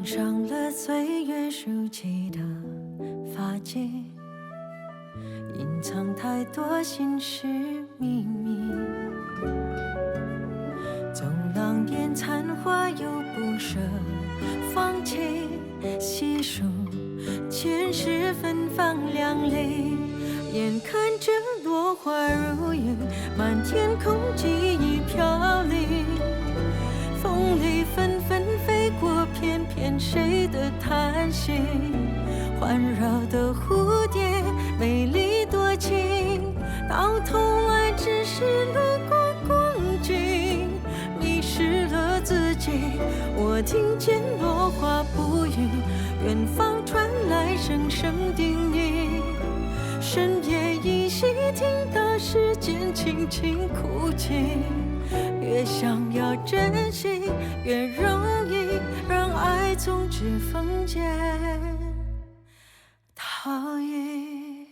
上了岁月熟悉的发髻，隐藏太多心事秘密。走廊边残花又不舍放弃，细数前世芬芳两粒，眼看着落花如雨，满天空记忆飘零。风里纷纷飞过，片片谁的叹息？环绕的蝴蝶，美丽多情，到头来只是路过光景，迷失了自己。我听见落花不语，远方传来声声叮咛。深夜依稀听到时间轻轻哭泣。越想要珍惜，越容易让爱从指缝间逃逸。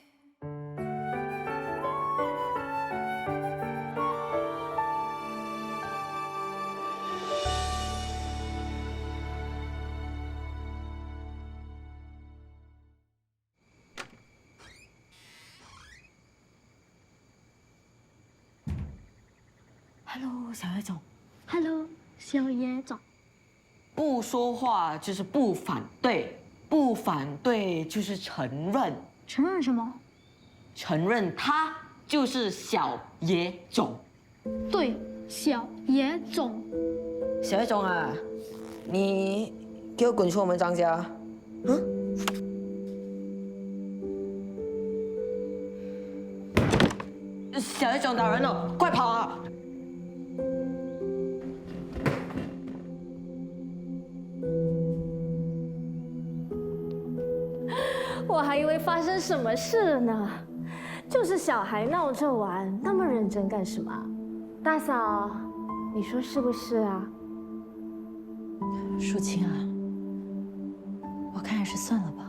Hello， 小野总。Hello， 小野总。不说话就是不反对，不反对就是承认。承认什么？承认他就是小野种。对，小野种。小野种啊，你给我滚出我们张家！小野种打人了，快跑啊！我还以为发生什么事了呢，就是小孩闹着玩，那么认真干什么？大嫂，你说是不是啊？淑清啊，我看还是算了吧。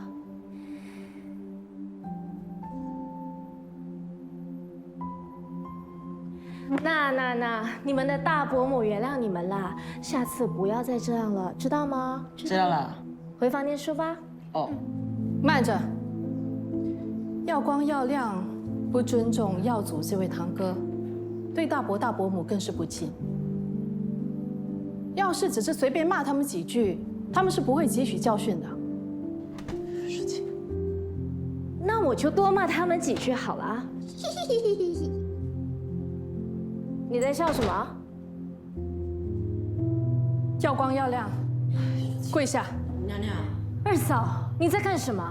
那，你们的大伯母原谅你们啦，下次不要再这样了，知道吗？知道了。回房念书吧。哦。慢着，耀光耀亮不尊重耀祖这位堂哥，对大伯大伯母更是不敬。要是只是随便骂他们几句，他们是不会汲取教训的。淑清，那我就多骂他们几句好了。你在笑什么？耀光耀亮，跪下。娘娘，二嫂，你在干什么？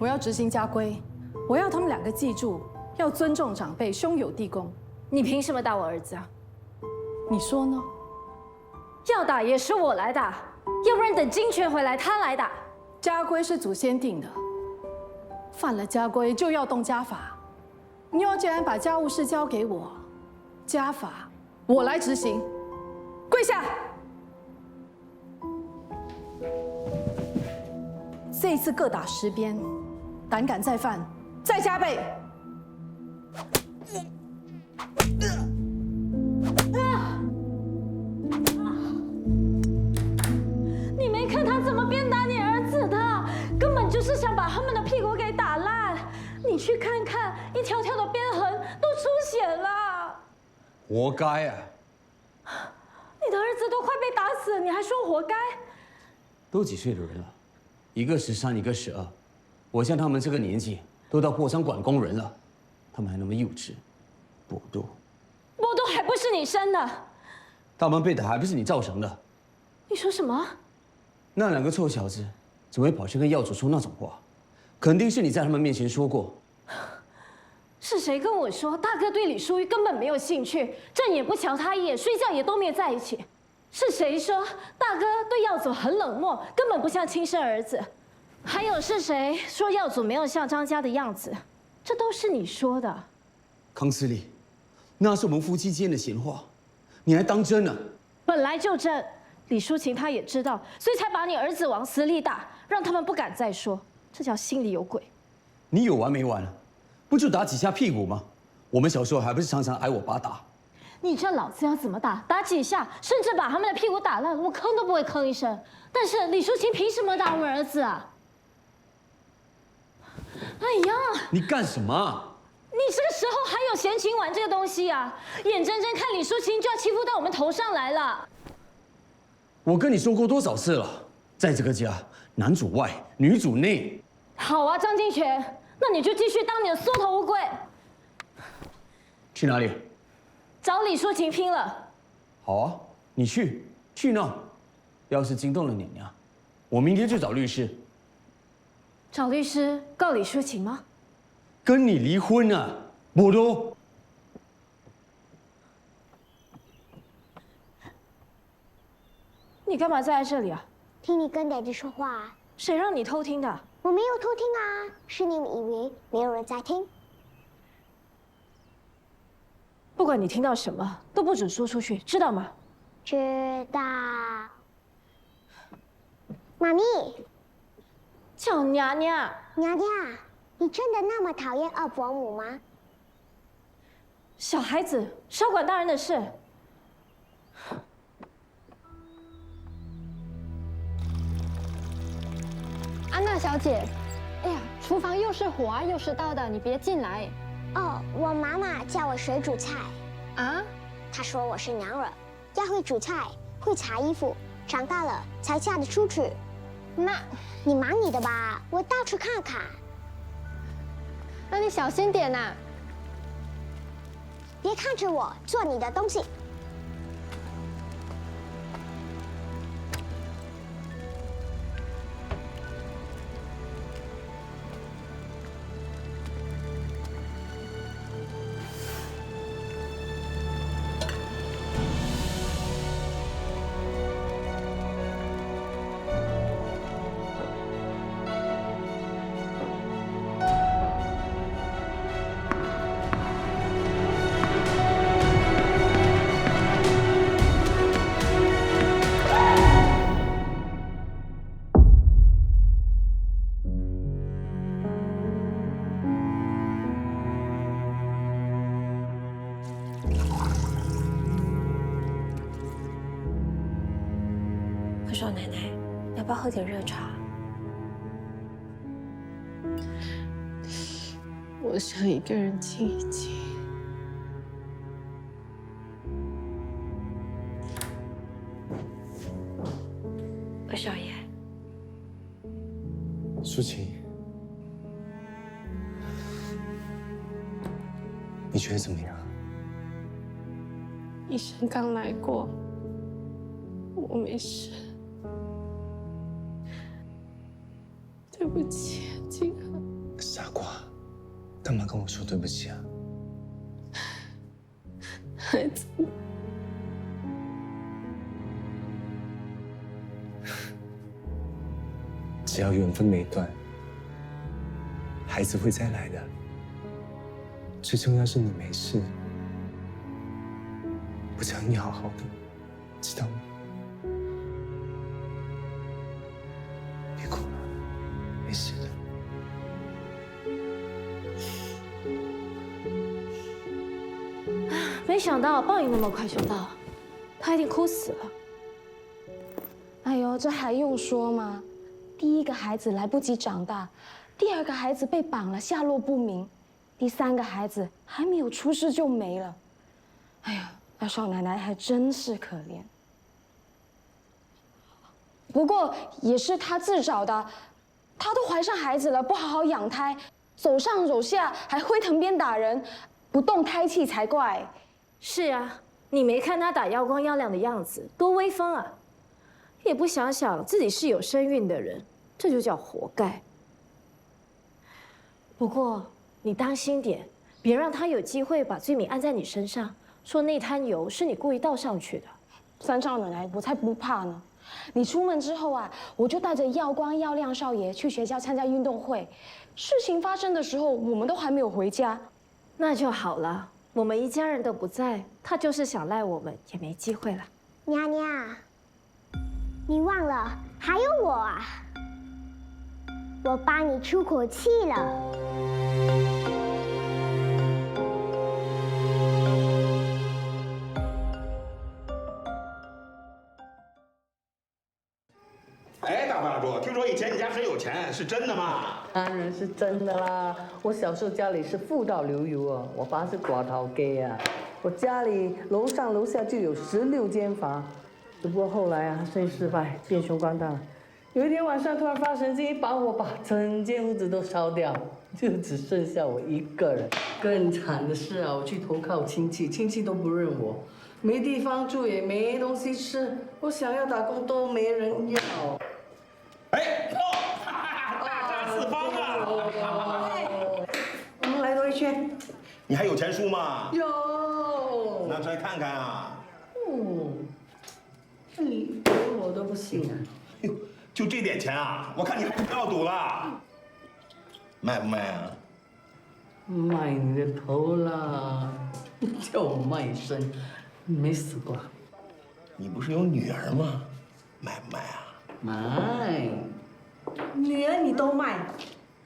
我要执行家规，我要他们两个记住，要尊重长辈，兄友弟恭。你凭什么打我儿子啊？你说呢？要打也是我来打，要不然等金泉回来他来打。家规是祖先定的，犯了家规就要动家法。你要既然把家务事交给我，家法我来执行。跪下！这一次各打10鞭，胆敢再犯，再加倍。你没看他怎么鞭打你儿子的，根本就是想把他们的屁股给打烂。你去看看，一条条的鞭痕都出血了。活该啊！你的儿子都快被打死了，你还说活该？都几岁的人了，一个13，一个12，我像他们这个年纪，都到破商管工人了，他们还那么幼稚，剥夺。剥夺还不是你生的？他们被打还不是你造成的？你说什么？那2个臭小子怎么会跑去跟耀祖说那种话？肯定是你在他们面前说过。是谁跟我说大哥对李淑玉根本没有兴趣，正眼不瞧他一眼，睡觉也都没有在一起？是谁说大哥对耀祖很冷漠，根本不像亲生儿子？还有是谁说耀祖没有像张家的样子？这都是你说的。康司令，那是我们夫妻间的闲话，你还当真呢？本来就真，李淑琴她也知道，所以才把你儿子往死里打，让他们不敢再说。这叫心里有鬼。你有完没完了？不就打几下屁股吗？我们小时候还不是常常挨我爸打？你这老子要怎么打？打几下，甚至把他们的屁股打烂，我吭都不会吭一声。但是李淑琴凭什么打我们儿子啊？哎呀，你干什么？你这个时候还有闲情玩这个东西啊？眼睁睁看李淑琴就要欺负到我们头上来了。我跟你说过多少次了，在这个家，男主外，女主内。好啊，张金泉，那你就继续当你的缩头乌龟。去哪里？找李淑琴拼了。好啊，你去那。要是惊动了娘娘，我明天就找律师。找律师告李淑琴吗？跟你离婚啊，我都。你干嘛在这里啊？听你跟爹地说话啊。谁让你偷听的？我没有偷听啊，是你们以为没有人在听。不管你听到什么，都不准说出去，知道吗？知道。妈咪，叫娘娘。娘娘，你真的那么讨厌二伯母吗？小孩子少管大人的事。安娜小姐，哎呀，厨房又是火啊又是刀的，你别进来。哦，我妈妈叫我学煮菜。啊？她说我是娘惹，要会煮菜，会擦衣服，长大了才嫁得出去。那你忙你的吧，我到处看看。那你小心点呐。别看着我，做你的东西。少奶奶，要不要喝点热茶？我想一个人静一静。二少爷，淑琴，你觉得怎么样？医生刚来过，我没事。对不起，静儿。傻瓜，干嘛跟我说对不起啊？孩子，只要缘分没断，孩子会再来的。最重要是你没事，我只要你好好的，知道吗？别哭了，没事的。没想到报应那么快就到，他一定哭死了。哎呦，这还用说吗？第一个孩子来不及长大，第二个孩子被绑了，下落不明，第三个孩子还没有出世就没了。哎呀，二少奶奶还真是可怜。不过也是她自找的，她都怀上孩子了，不好好养胎，走上走下还挥藤鞭打人，不动胎气才怪。是啊，你没看他打耀光耀亮的样子，多威风啊！也不想想自己是有身孕的人，这就叫活该。不过你当心点，别让他有机会把罪名按在你身上，说那滩油是你故意倒上去的。三少奶奶，我才不怕呢！你出门之后啊，我就带着耀光耀亮少爷去学校参加运动会。事情发生的时候，我们都还没有回家。那就好了，我们一家人都不在，他就是想赖我们也没机会了。娘娘，你忘了还有我啊！我帮你出口气了。大柱，听说以前你家很有钱，是真的吗？当然是真的啦！我小时候家里是富到流油啊，我爸是寡头给啊，我家里楼上楼下就有16间房，只不过后来啊，生意失败，变穷光蛋了。有一天晚上突然发神经，一把火把整间屋子都烧掉，就只剩下我一个人。更惨的是啊，我去投靠亲戚，亲戚都不认我，没地方住也没东西吃，我想要打工都没人要。哎，大杀四方啊！我们来兜一圈。你还有钱输吗？有。拿出来看看啊。你赌我都不信啊。哟，就这点钱啊？我看你还是不要赌了。卖不卖啊？卖你的头啦！叫我卖身，你没死过。你不是有女儿吗？卖不卖啊？卖。女儿你都卖，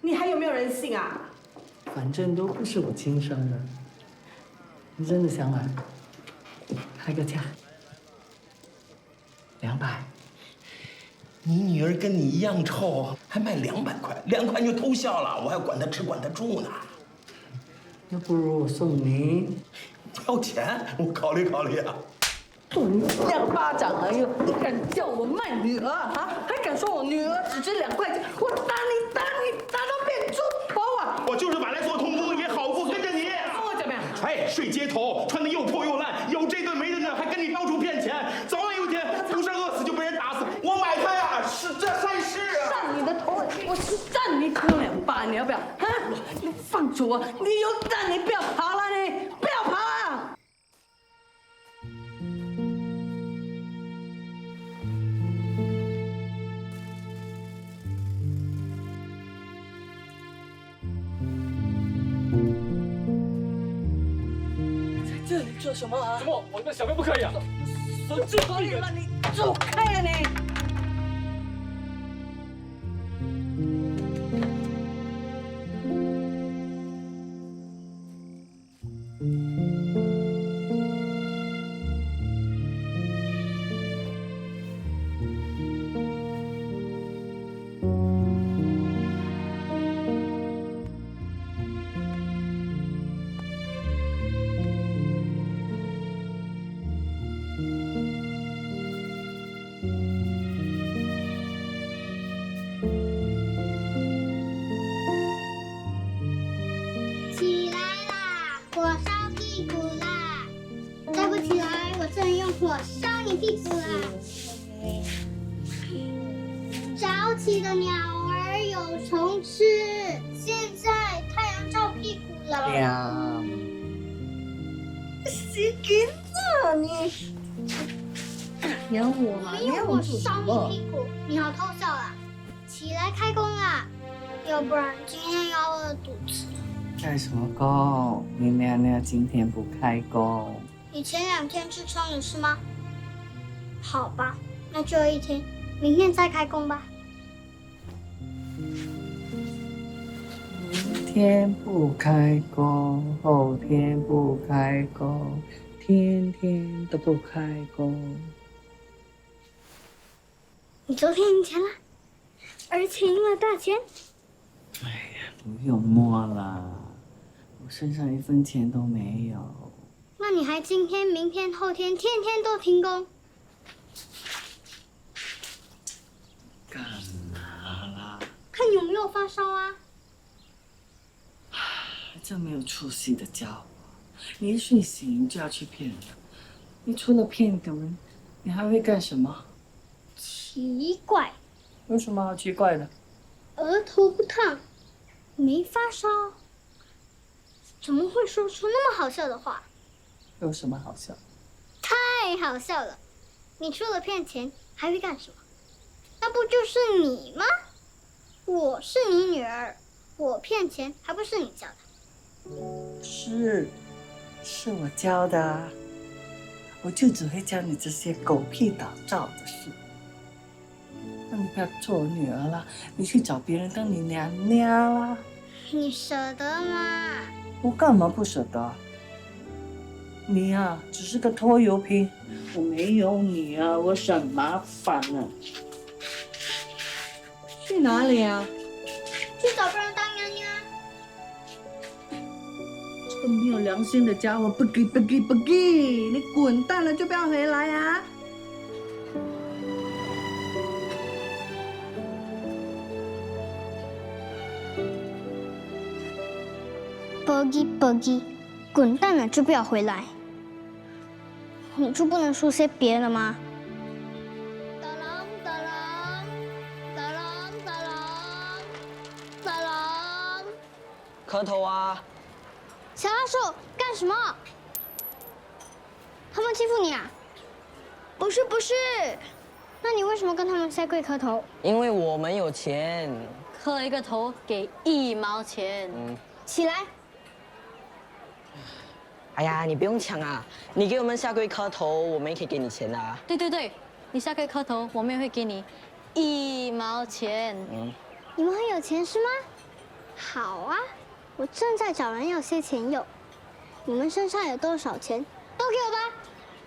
你还有没有人性啊？反正都不是我亲生的。你真的想买？开个价。200。你女儿跟你一样臭，还卖200块，2块你就偷笑了，我还管她吃管她住呢。那不如我送你。不要钱，我考虑考虑啊。揍你2巴掌了又！你敢叫我卖女儿啊？还敢说我女儿只值2块钱？我打你打到变猪头啊！我就是买来做童工，也好过跟着你。跟我怎么样？哎，睡街头，穿的又破又烂，有这顿没顿的，还跟你到处骗钱，早晚有一天不是饿死就被人打死。我买它呀，是这善事啊！扇你的头，我扇你头2巴，你要不要？啊！你放手啊！你有胆你不要跑了，你不要跑啊！这里做什么啊？什么？我跟小妹不可以啊！可以了，你走开啊你！起来啦，火烧屁股啦！再不起来，我真用火烧你屁股啦！早起的鸟儿有虫吃，现在太阳照屁股了。谁给的你？养我啊！没有火烧你屁股，你好偷笑啦！起来开工啦，要不然今天要饿肚子。开什么工？你娘娘今天不开工。你前2天痔疮有事吗？好吧，那就1天，明天再开工吧。明天不开工，后天不开工，天天都不开工。你昨天赢钱了，而且赢了大钱。哎呀，不用摸了，我身上1分钱都没有。那你还今天、明天、后天天天都停工？干嘛啦？看有没有发烧啊？这没有出息的家伙，你一睡醒就要去骗人，你除了骗人，你还会干什么？奇怪，有什么好奇怪的？额头不烫，没发烧，怎么会说出那么好笑的话？有什么好笑？太好笑了！你除了骗钱还会干什么？那不就是你吗？我是你女儿，我骗钱还不是你教的？是我教的啊，我就只会教你这些狗屁倒灶的事。那你不要做我女儿啦，你去找别人当你娘娘啦。你舍得吗？我干嘛不舍得？你啊，只是个拖油瓶，我没有你啊，我省麻烦了。去哪里啊？去找别人当娘娘。这个没有良心的家伙，不给！你滚蛋了就不要回来啊！不给，滚蛋了就不要回来。你就不能说些别的吗？打狼！磕头啊！小老鼠干什么？他们欺负你啊？不是，那你为什么跟他们下跪磕头？因为我们有钱。磕一个头给1毛钱。起来！哎呀，你不用抢啊！你给我们下跪磕头，我们也可以给你钱啊。对，你下跪磕头，我们也会给你1毛钱。你们很有钱是吗？好啊，我正在找人要些钱用。你们身上有多少钱，都给我吧。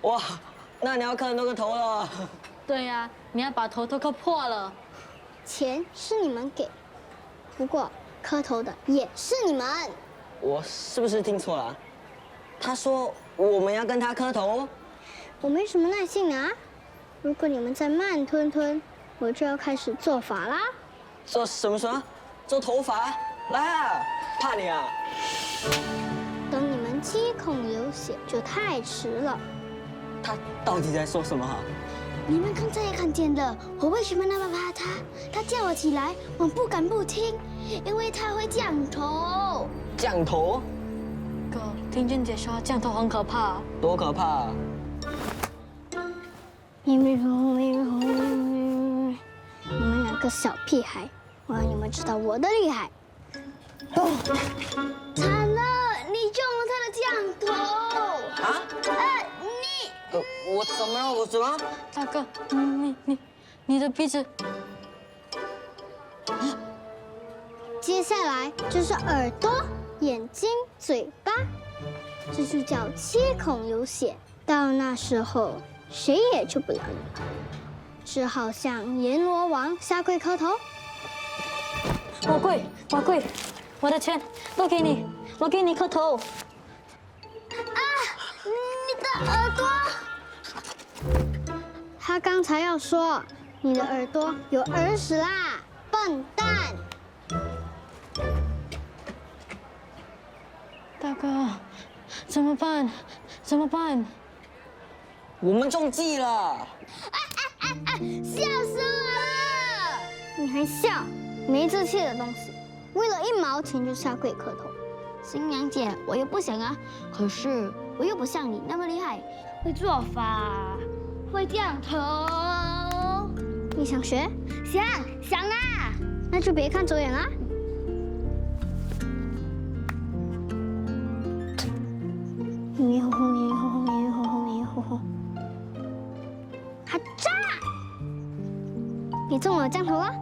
哇，那你要磕很多个头了。对呀，你要把头都磕破了。钱是你们给，不过磕头的也是你们。我是不是听错了？他说我们要跟他磕头。我没什么耐性啊。如果你们再慢吞吞，我就要开始做法啦。做什么？做头发？来啊！怕你啊！等你们七孔流血就太迟了。他到底在说什么？你们刚才也看见了，我为什么那么怕他？他叫我起来，我不敢不听，因为他会降头。降头？哥，听娟姐说降头很可怕。多可怕！咪咪哄，咪咪哄，咪咪，你们两个小屁孩，我让你们知道我的厉害。哦，惨了，你中了他的降头。啊？你。我怎么了？我怎么？大哥，你的鼻子。接下来就是耳朵、眼睛、嘴巴，这就叫七孔流血。到那时候，谁也救不了你了，只好向阎罗王下跪磕头。我跪，我的钱都给你，我给你磕头。啊！你的耳朵！他刚才要说你的耳朵有耳屎啦，笨蛋！大哥，怎么办？我们中计了！笑死我了！你还笑？没志气的东西！为了1毛钱就下跪磕头，新娘姐，我又不想啊，可是我又不像你那么厉害，会做法，会降头。你想学？想啊！那就别看走眼啦。迷糊糊，迷糊糊，迷糊糊，迷糊糊。哈扎！你中了降头了。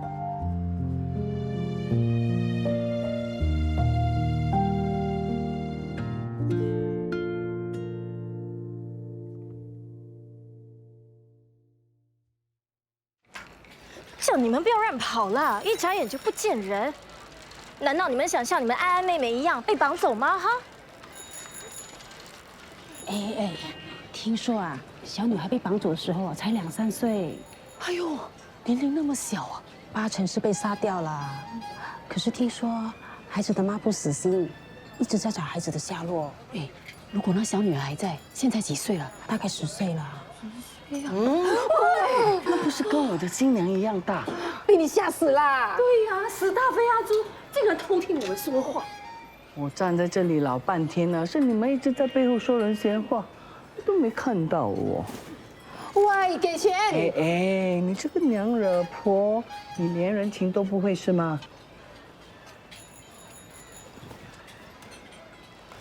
叫你们不要乱跑了，一眨眼就不见人。难道你们想像你们安安妹妹一样被绑走吗？哈！哎，听说啊，小女孩被绑走的时候啊，才2、3岁。哎呦，年龄那么小啊，8成是被杀掉了。可是听说孩子的妈不死心，一直在找孩子的下落。哎，如果那小女孩在，现在几岁了？大概10岁了。那不是跟我的新娘一样大？被你吓死啦！对呀，死大飞阿猪，竟然偷听我们说话。我站在这里老半天了，是你们一直在背后说人闲话，都没看到我。喂，给钱！哎，你这个娘惹婆，你连人情都不会是吗？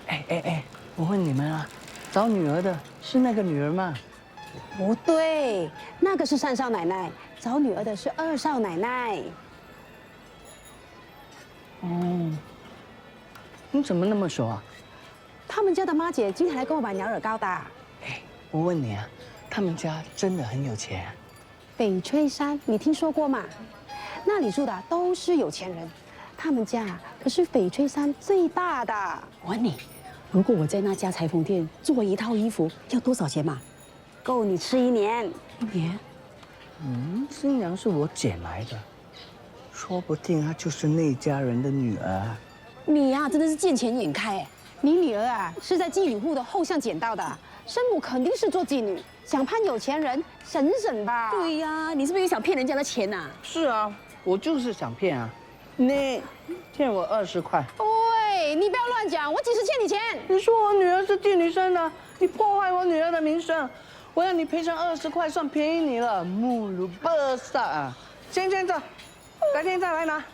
哎，我问你们啊，找女儿的是那个女儿吗？不对，那个是3少奶奶，找女儿的是2少奶奶。哦，你怎么那么熟啊？他们家的妈姐经常来跟我买鸟耳糕的。哎，我问你啊，他们家真的很有钱啊？翡翠山，你听说过吗？那里住的都是有钱人，他们家可是翡翠山最大的。我问你，如果我在那家裁缝店做一套衣服，要多少钱嘛？够你吃1年。1年？新娘是我捡来的，说不定她就是那家人的女儿。你呀、真的是见钱眼开哎！你女儿啊，是在妓女户的后巷捡到的，生母肯定是做妓女，想攀有钱人，省省吧。对呀、你是不是也想骗人家的钱呐？是啊，我就是想骗啊。你欠我20块。喂，你不要乱讲，我几时欠你钱？你说我女儿是妓女生的，你破坏我女儿的名声，我要你赔偿20块，算便宜你了，目如不萨啊！先这，改天再来拿。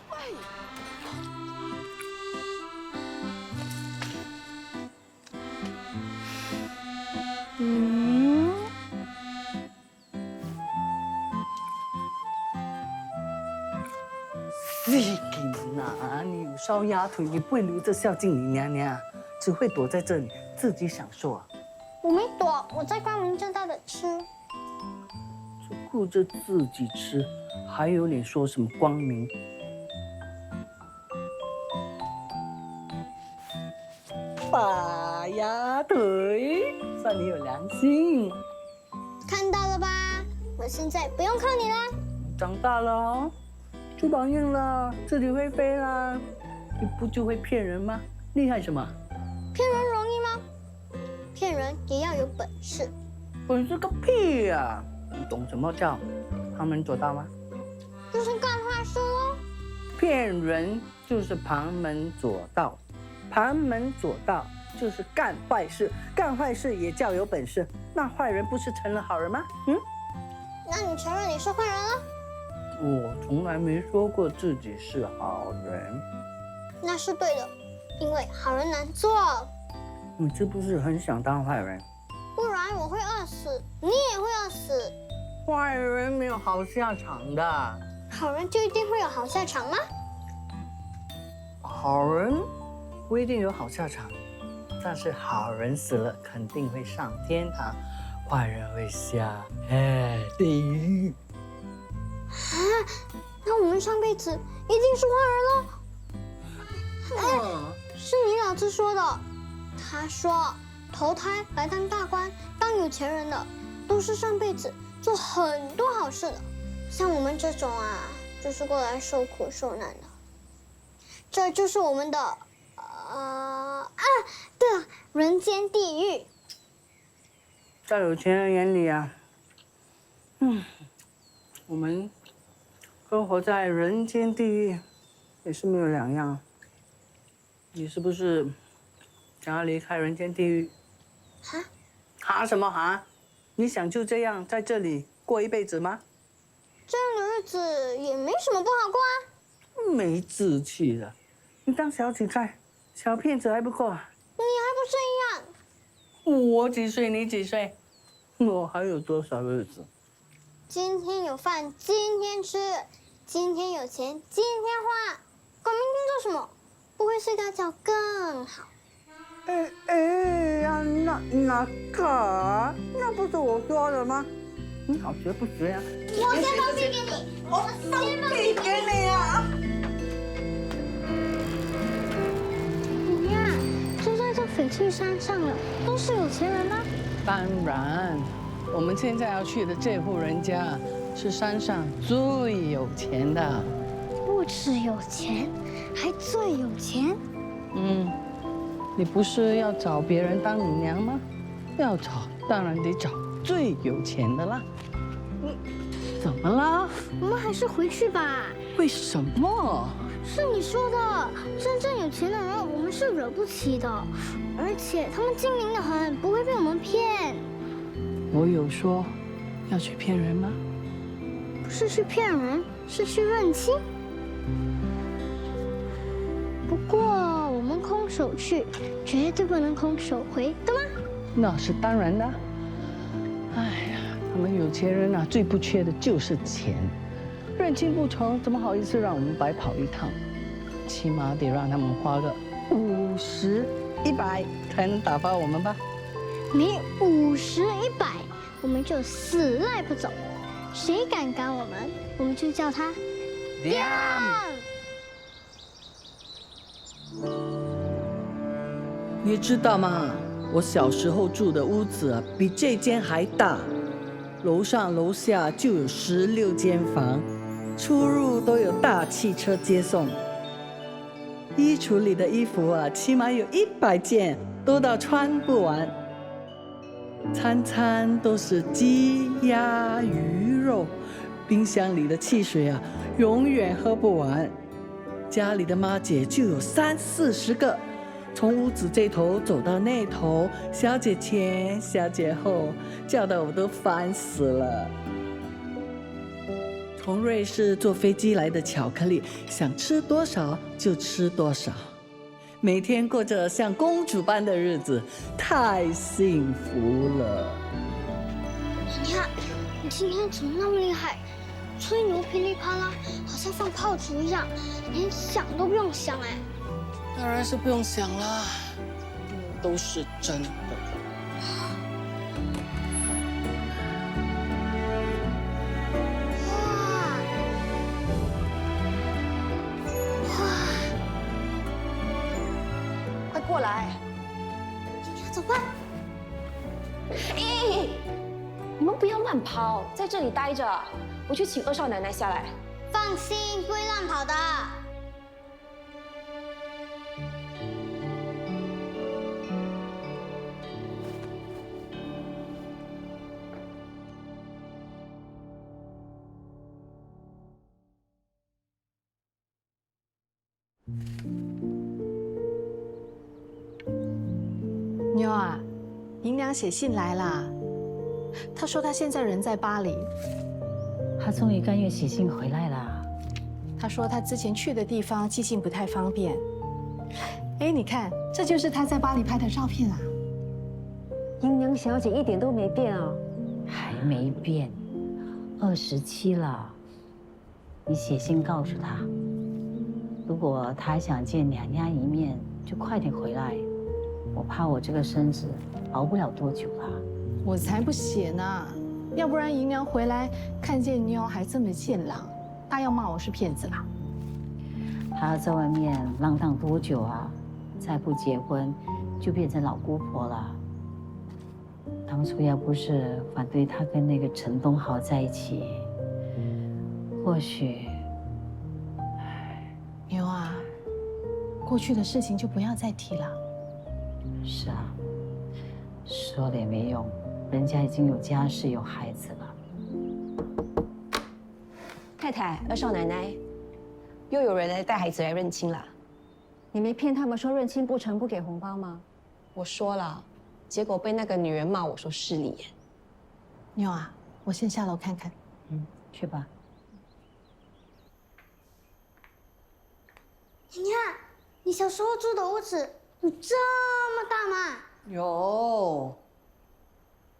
西给哪？你有烧鸭腿，也不会留着孝敬你娘娘，只会躲在这里自己享受啊！我没躲，我在光明正大的吃。只顾着自己吃，还有脸说什么光明？大鸭腿，算你有良心。看到了吧？我现在不用靠你啦。长大了哦，翅膀硬了，自己会飞啦。你不就会骗人吗？厉害什么？骗人容易吗？骗人也要有本事。本事个屁呀！你懂什么叫旁门左道吗？就是干坏事喽。骗人就是旁门左道，旁门左道就是干坏事，干坏事也叫有本事。那坏人不是成了好人吗？那你承认你是坏人了？我从来没说过自己是好人。那是对的，因为好人难做。你是不是很想当坏人？不然我会饿死，你也会饿死。坏人没有好下场的。好人就一定会有好下场吗？好人不一定有好下场，但是好人死了肯定会上天堂，坏人会下地狱。那我们上辈子一定是坏人喽。是你老师说的，他说投胎来当大官、当有钱人的，都是上辈子做很多好事的。像我们这种啊，就是过来受苦受难的。这就是我们的对了，人间地狱。在有钱人眼里啊，我们跟活在人间地狱也是没有两样。你是不是想要离开人间地狱？哈什么哈？你想就这样在这里过一辈子吗？这样的日子也没什么不好过啊。没志气的，你当小乞丐、小骗子还不够啊？你还不是一样？我几岁你几岁？我还有多少日子？今天有饭今天吃，今天有钱今天花，管明天做什么？不会睡大觉更好。呀，那个，那不是我说的吗？你好学不学呀？我先放屁给你，我先放屁给你啊！你呀，住在这翡翠山上了，都是有钱人吗？当然，我们现在要去的这户人家是山上最有钱的。不止有钱，还最有钱。你不是要找别人当你娘吗？要找，当然得找最有钱的啦。怎么啦？我们还是回去吧。为什么？是你说的，真正有钱的人我们是惹不起的，而且他们精明的很，不会被我们骗。我有说要去骗人吗？不是去骗人，是去认亲。不过我们空手去，绝对不能空手回，对吗？那是当然的。哎呀，他们有钱人啊，最不缺的就是钱。认亲不成，怎么好意思让我们白跑一趟？起码得让他们花个50、100才能打发我们吧？没50、100，我们就死赖不走。谁敢赶我们，我们就叫他你知道吗？我小时候住的屋子啊，比这间还大，楼上楼下就有16间房，出入都有大汽车接送。衣橱里的衣服啊，起码有100件，多到穿不完。餐餐都是鸡鸭鱼肉，冰箱里的汽水啊，永远喝不完。家里的妈姐就有30-40个，从屋子这头走到那头，小姐前小姐后，叫得我都烦死了。从瑞士坐飞机来的巧克力，想吃多少就吃多少，每天过着像公主般的日子，太幸福了。你看，你今天怎么那么厉害？吹牛噼里啪啦，好像放炮竹一样，连想都不用想哎。当然是不用想啦，都是真的。快过来！走吧。咦，你们不要乱跑，在这里待着，我去请二少奶奶下来。放心，不会乱跑的。妞啊，银娘写信来啦。她说她现在人在巴黎。她终于甘愿写信回来了。她说她之前去的地方寄信不太方便。哎，你看，这就是她在巴黎拍的照片啊。银娘小姐一点都没变啊，还没变，27了。你写信告诉她，如果她还想见娘娘一面，就快点回来。我怕我这个身子熬不了多久了。我才不写呢，要不然银娘回来看见妞还这么健朗，她要骂我是骗子啦。她在外面浪荡多久啊？再不结婚，就变成老姑婆了。当初要不是反对她跟那个陈东豪在一起，或许……妞啊，过去的事情就不要再提了。是啊，说了也没用，人家已经有家室有孩子了。太太，二少奶奶，又有人来带孩子来认亲了。你没骗他们说认亲不成不给红包吗？我说了，结果被那个女人骂我说势利眼。妞啊，我先下楼看看。去吧。你看，你小时候住的屋子有这么大吗？有。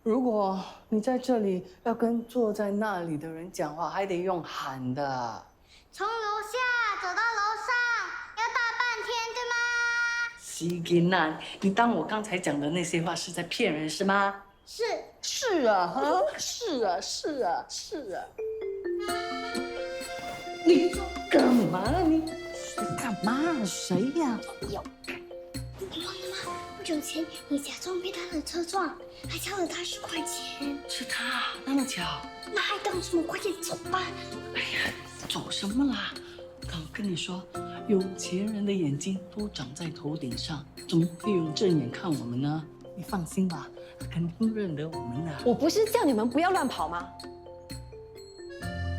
如果你在这里要跟坐在那里的人讲话，还得用喊的。从楼下走到楼上要大半天，对吗？西金娜，你当我刚才讲的那些话是在骗人是吗？是。是啊，哈，是啊，是啊，是啊。你干嘛？你干嘛？谁呀？有。你忘了吗？不久前你假装被他的车撞，还敲了他10块钱。是他，那么巧。那还等什么？快点走吧。哎呀，走什么啦？刚跟你说，有钱人的眼睛都长在头顶上，怎么会用正眼看我们呢？你放心吧，他肯定认得我们的。我不是叫你们不要乱跑吗？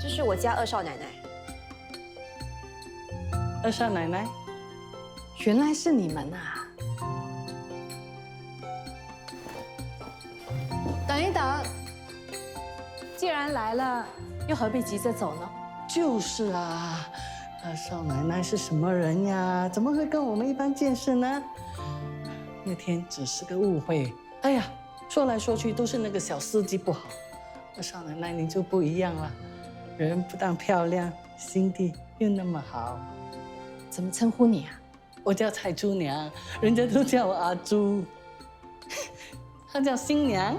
这是我家二少奶奶。二少奶奶，原来是你们啊！等一等，既然来了，又何必急着走呢？就是啊，二少奶奶是什么人呀？怎么会跟我们一般见识呢？那天只是个误会。哎呀，说来说去都是那个小司机不好。二少奶奶你就不一样了，人不但漂亮，心地又那么好。怎么称呼你啊？我叫蔡珠娘，人家都叫我阿珠。她叫新娘，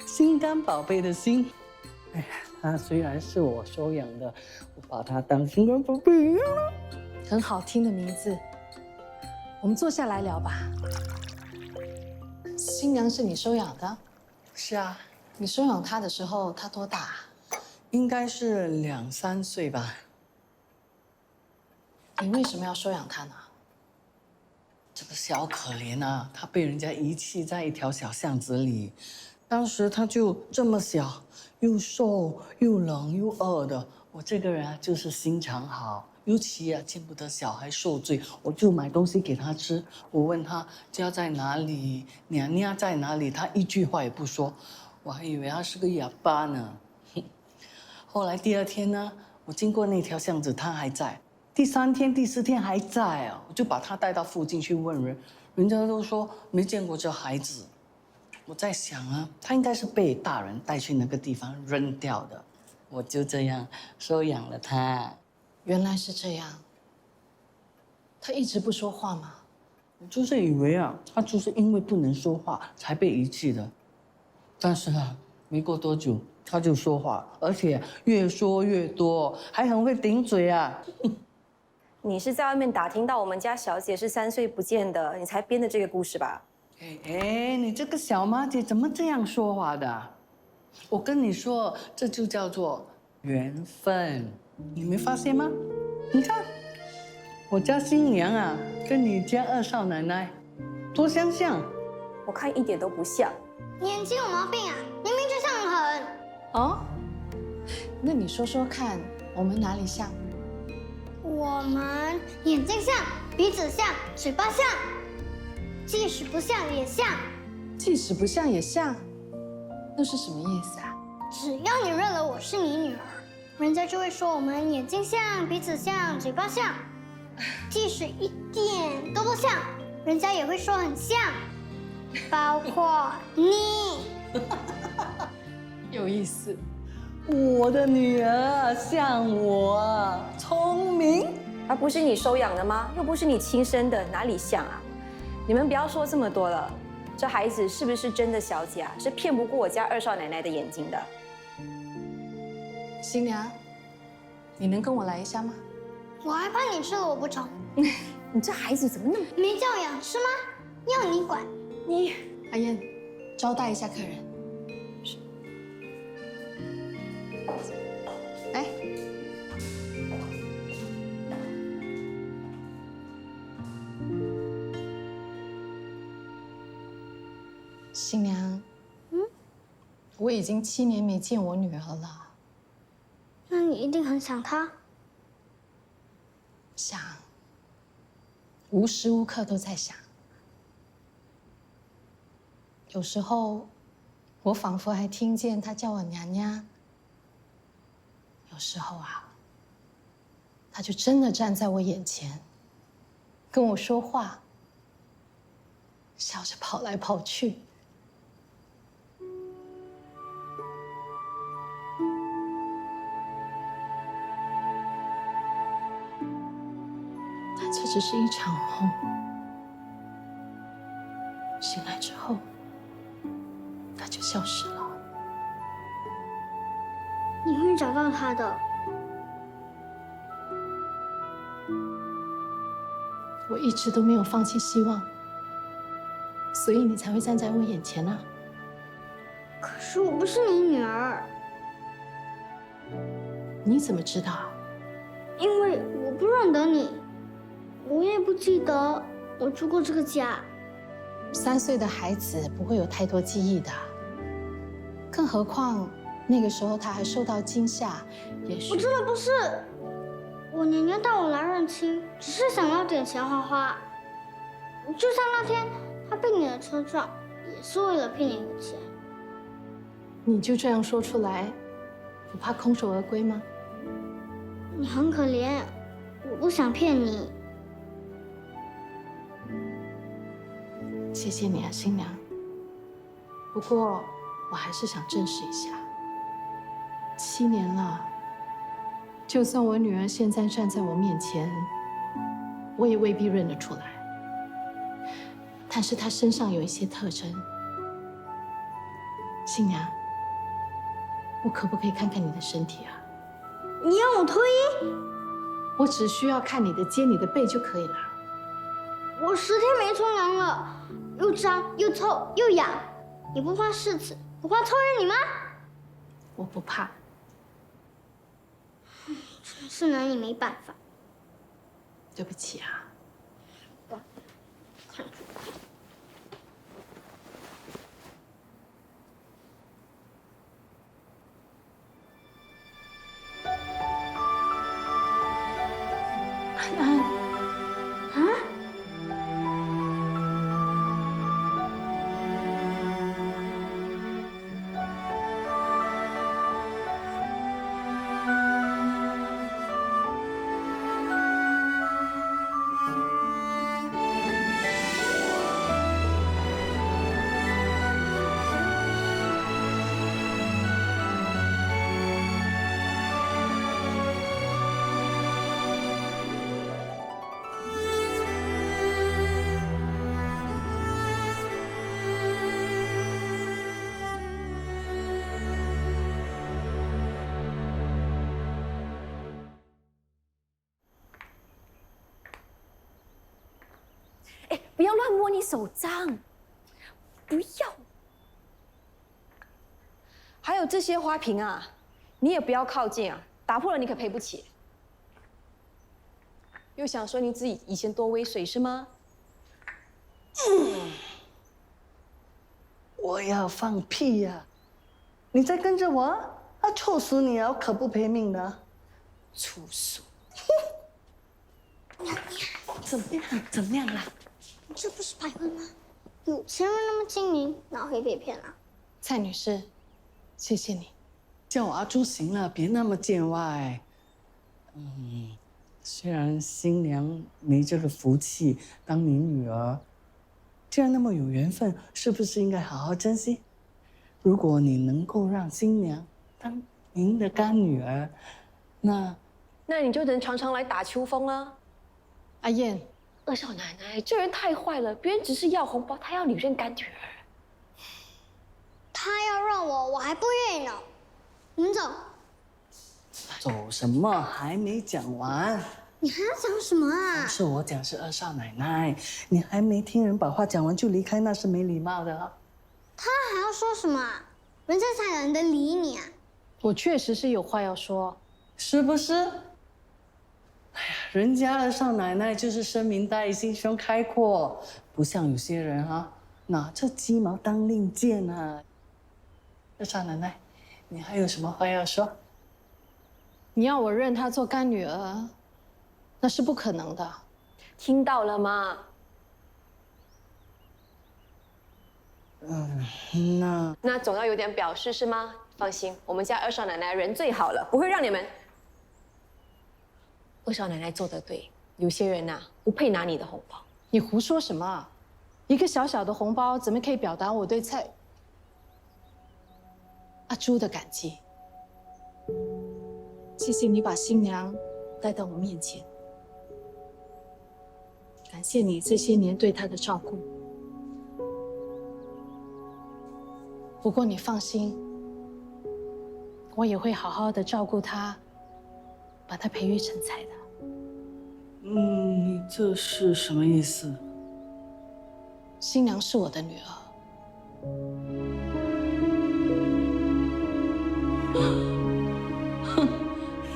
心肝宝贝的心。哎呀，他虽然是我收养的，我把他当心肝宝贝一样了。很好听的名字，我们坐下来聊吧。新娘是你收养的？是啊，你收养她的时候，她多大？应该是2、3岁吧。你为什么要收养她呢？这个小可怜啊，他被人家遗弃在一条小巷子里，当时他就这么小，又瘦又冷又饿的。我这个人啊，就是心肠好，尤其啊见不得小孩受罪，我就买东西给他吃。我问他家在哪里，娘娘在哪里，他一句话也不说，我还以为他是个哑巴呢。后来第2天呢，我经过那条巷子，他还在。第3天、第4天还在啊，我就把他带到附近去问人，人家都说没见过这孩子。我在想啊，他应该是被大人带去那个地方扔掉的，我就这样收养了他。原来是这样。他一直不说话吗？我就是以为啊，他就是因为不能说话才被遗弃的。但是啊，没过多久他就说话，而且越说越多，还很会顶嘴啊。你是在外面打听到我们家小姐是3岁不见的，你才编的这个故事吧？哎，你这个小妈姐怎么这样说话的？我跟你说，这就叫做缘分，你没发现吗？你看，我家新娘啊，跟你家2少奶奶多相像。我看一点都不像。你眼睛有毛病啊！明明就像得很。哦，那你说说看，我们哪里像？我们眼睛像，鼻子像，嘴巴像，即使不像也像。即使不像也像，那是什么意思啊？只要你认了我是你女儿，人家就会说我们眼睛像，鼻子像，嘴巴像。即使一点都不像，人家也会说很像，包括你。有意思。我的女儿像我，聪明，而不是你收养的吗？又不是你亲生的，哪里像啊？你们不要说这么多了。这孩子是不是真的小姐啊？是骗不过我家2少奶奶的眼睛的。新娘，你能跟我来一下吗？我还怕你吃了我不成。你这孩子怎么那么没教养是吗？要你管。你阿燕，招待一下客人。来，新娘，我已经7年没见我女儿了。那你一定很想她。想，无时无刻都在想。有时候，我仿佛还听见她叫我娘娘。有时候啊，她就真的站在我眼前，跟我说话，笑着跑来跑去。但这只是一场梦，醒来之后，她就消失了。你会找到她的。我一直都没有放弃希望，所以你才会站在我眼前啊。可是我不是你女儿。你怎么知道？因为我不认得你，我也不记得我住过这个家。3岁的孩子不会有太多记忆的，更何况那个时候他还受到惊吓，也许……我真的不是，我娘娘带我来认亲，只是想要点钱花花。就像那天她被你的车撞，也是为了骗你的钱。你就这样说出来，不怕空手而归吗？你很可怜，我不想骗你。谢谢你啊，新娘。不过我还是想证实一下，7年了，就算我女儿现在站在我面前，我也未必认得出来。但是她身上有一些特征，新娘，我可不可以看看你的身体啊？你要我脱衣？我只需要看你的肩、你的背就可以了。我10天没冲凉了，又脏又臭又痒，你不怕世子，不怕臭人你吗？我不怕。真是拿你没办法。对不起啊。安安。啊？不要乱摸，你手脏。不要。还有这些花瓶啊，你也不要靠近啊，打破了你可赔不起。又想说你自己以前多威水是吗？我要放屁呀！你再跟着我啊，臭死你啊！我可不赔命的。粗俗。怎么样？怎么样啦？这不是百万吗？有钱人那么精明，哪会被骗啊？蔡女士，谢谢你。叫我阿朱行了，别那么见外。虽然新娘没这个福气当您女儿，既然那么有缘分，是不是应该好好珍惜？如果你能够让新娘当您的干女儿，那你就能常常来打秋风了。阿燕，二少奶奶，这人太坏了，别人只是要红包，他要你认干女儿。他要让我还不愿意呢。我们走。走什么？还没讲完。你还要讲什么啊？不是我讲，是二少奶奶。你还没听人把话讲完就离开，那是没礼貌的。他还要说什么啊？人家才懒得理你啊。我确实是有话要说，是不是？哎呀，人家二少奶奶就是深明大义、心胸开阔，不像有些人啊，拿着鸡毛当令箭啊。二少奶奶，你还有什么话要说？你要我认她做干女儿，那是不可能的。听到了吗？那总要有点表示是吗？放心，我们家二少奶奶人最好了，不会让你们。二少奶奶做得对，有些人呐，不配拿你的红包。你胡说什么？一个小小的红包，怎么可以表达我对阿朱的感激？谢谢你把新娘带到我面前，感谢你这些年对她的照顾。不过你放心，我也会好好的照顾她，把她培育成才的。你这是什么意思？新娘是我的女儿。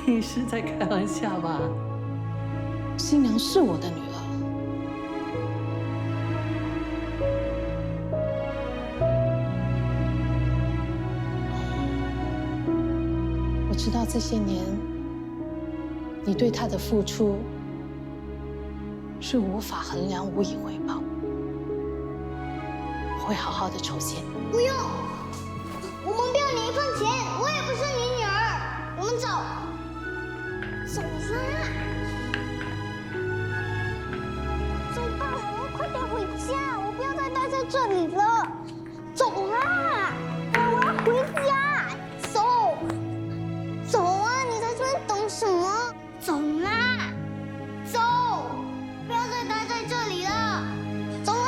你是在开玩笑吧？新娘是我的女儿。我知道这些年你对她的付出是无法衡量、无以回报。我会好好的酬谢你。不用，我们不要你一分钱，我也不是你女儿。我们走，走啦，走吧，我们快点回家，我不要再待在这里了。走啦，我要回家，走，走啊！你在这边等什么？走啦，走，不要再待在这里了，走啊！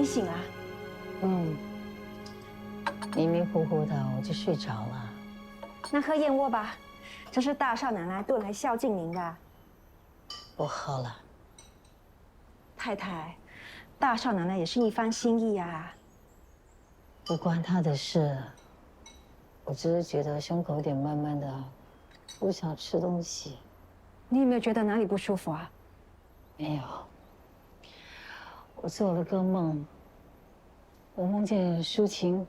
醒啊？迷迷糊糊的我就睡着了。那喝燕窝吧，这是大少奶奶炖来孝敬您的。不喝了。太太，大少奶奶也是一番心意啊。不关她的事，我只是觉得胸口有点闷闷的，不想吃东西。你有没有觉得哪里不舒服啊？没有。我做了个梦，我梦见淑琴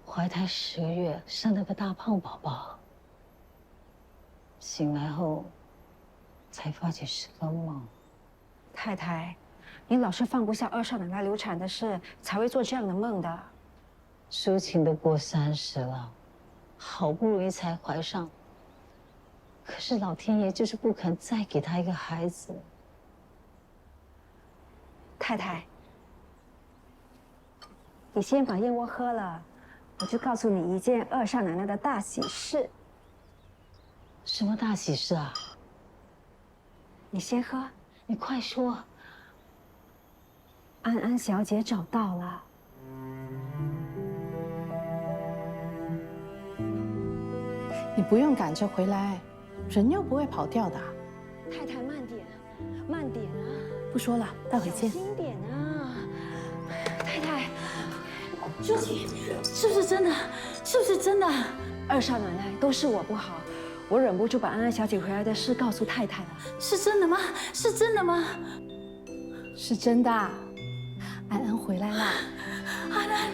怀胎10个月，生了个大胖宝宝。醒来后，才发觉是个梦。太太，你老是放不下二少奶奶流产的事，才会做这样的梦的。淑琴都过30了，好不容易才怀上，可是老天爷就是不肯再给她一个孩子。太太，你先把燕窝喝了，我就告诉你一件二少奶奶的大喜事。什么大喜事啊？你先喝，你快说。安安小姐找到了。你不用赶着回来，人又不会跑掉的。太太慢点，慢点啊！不说了，待会见。小心点啊！太太，舒淇，是不是真的？是不是真的？二少奶奶都是我不好，我忍不住把安安小姐回来的事告诉太太了。是真的吗？是真的吗？是真的，安安回来了。安安，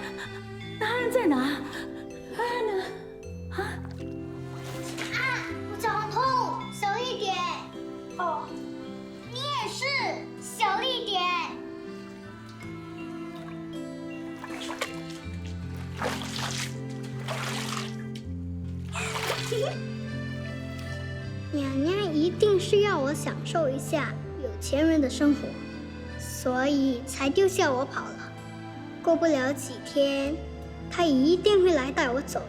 那安安在哪？安安呢？啊？我脚好痛，小力点。哦，你也是，小力点。娘娘一定是要我享受一下有钱人的生活，所以才丢下我跑了。过不了几天，她一定会来带我走的。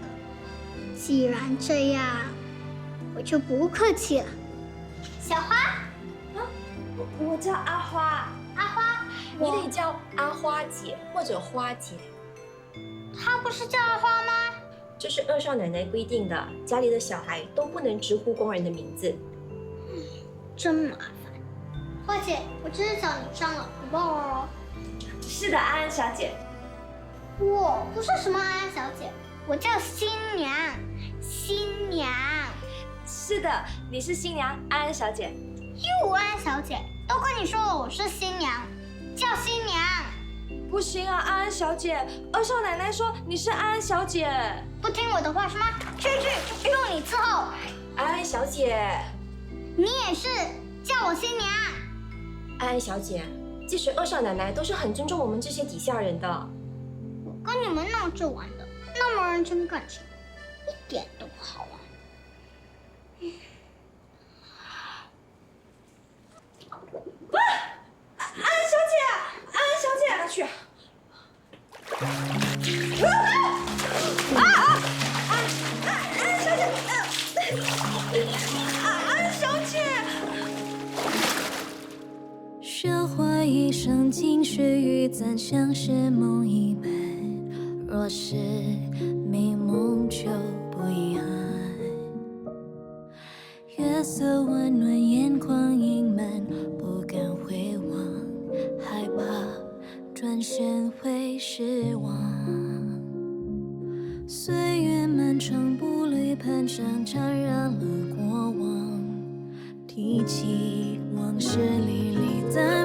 既然这样，我就不客气了。小花，我叫阿花。阿花，你得叫阿花姐或者花姐。她不是叫阿花吗？这是二少奶奶规定的，家里的小孩都不能直呼工人的名字。真麻烦。花姐，我真是找你上了不报哦。是的，安安小姐。我不是什么安安小姐，我叫新娘。新娘。是的，你是新娘安安小姐。又安安小姐，都跟你说了我是新娘，叫新娘。不行啊，安安小姐，二少奶奶说你是安安小姐。不听我的话是吗？去，不用你伺候。安安小姐，你也是，叫我新娘。安安小姐，即使二少奶奶都是很尊重我们这些底下人的。我跟你们闹着玩的，那么认真干什么？一点都不好玩。安安小姐，安安小姐，拿去。安小姐，安小姐。韶华一生，金水玉簪，像是梦一般。若是美梦就不遗憾。月色温暖，眼眶盈满，不敢回望，害怕转身会失望。岁月漫长，步履蹒跚，沾染了过往。提起往事，历历在